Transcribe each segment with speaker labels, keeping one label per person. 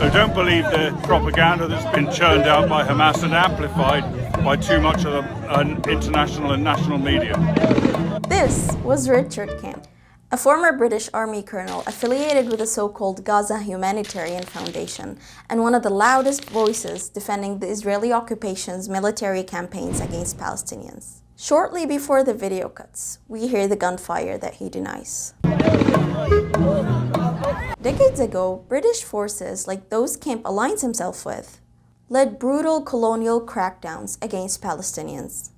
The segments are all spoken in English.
Speaker 1: So don't believe the propaganda that's been churned out by Hamas and amplified by too much of the international and national media.
Speaker 2: This was Richard Camp, a former British Army colonel affiliated with the so-called Gaza Humanitarian Foundation and one of the loudest voices defending the Israeli occupation's military campaigns against Palestinians. Shortly before the video cuts, we hear the gunfire that he denies. Decades ago, British forces, like those Camp aligns himself with, led brutal colonial crackdowns against Palestinians.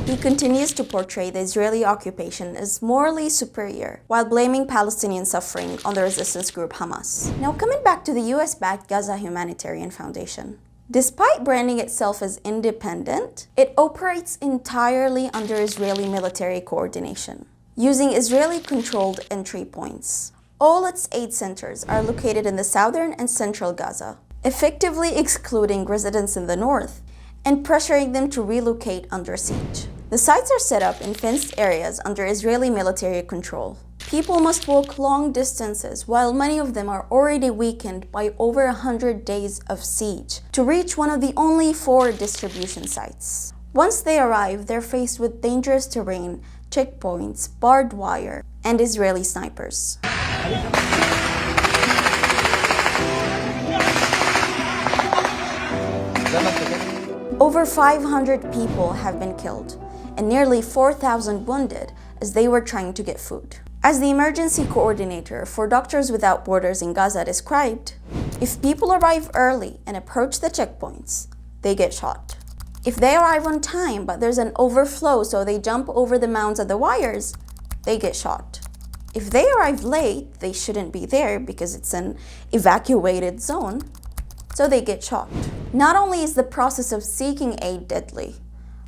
Speaker 2: He continues to portray the Israeli occupation as morally superior, while blaming Palestinian suffering on the resistance group Hamas. Now, coming back to the US-backed Gaza Humanitarian Foundation. Despite branding itself as independent, it operates entirely under Israeli military coordination, using Israeli-controlled entry points. All its 8 centers are located in the southern and central Gaza, effectively excluding residents in the north and pressuring them to relocate under siege. The sites are set up in fenced areas under Israeli military control. People must walk long distances, while many of them are already weakened by over 100 days of siege, to reach one of the only 4 distribution sites. Once they arrive, they're faced with dangerous terrain, checkpoints, barbed wire, and Israeli snipers. Over 500 people have been killed and nearly 4,000 wounded as they were trying to get food. As the emergency coordinator for Doctors Without Borders in Gaza described, if people arrive early and approach the checkpoints, they get shot. If they arrive on time but there's an overflow so they jump over the mounds of the wires, they get shot. If they arrive late, they shouldn't be there because it's an evacuated zone, so they get shot. Not only is the process of seeking aid deadly,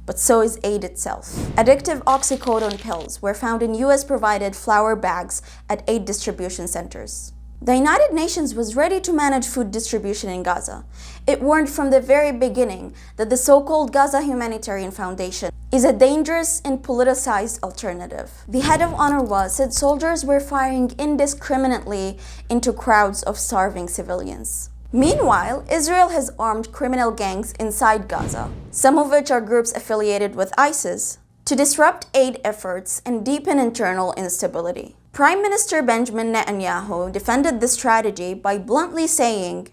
Speaker 2: but so is aid itself. Addictive Oxycodone pills were found in US-provided flour bags at 8 distribution centers. The United Nations was ready to manage food distribution in Gaza. It warned from the very beginning that the so-called Gaza Humanitarian Foundation is a dangerous and politicized alternative. The head of UNRWA said soldiers were firing indiscriminately into crowds of starving civilians. Meanwhile, Israel has armed criminal gangs inside Gaza, some of which are groups affiliated with ISIS, to disrupt aid efforts and deepen internal instability. Prime Minister Benjamin Netanyahu defended this strategy by bluntly saying,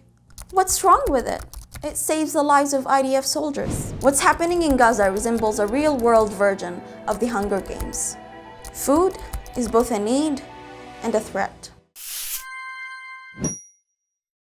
Speaker 2: "What's wrong with it? It saves the lives of IDF soldiers." What's happening in Gaza resembles a real-world version of the Hunger Games. Food is both a need and a threat.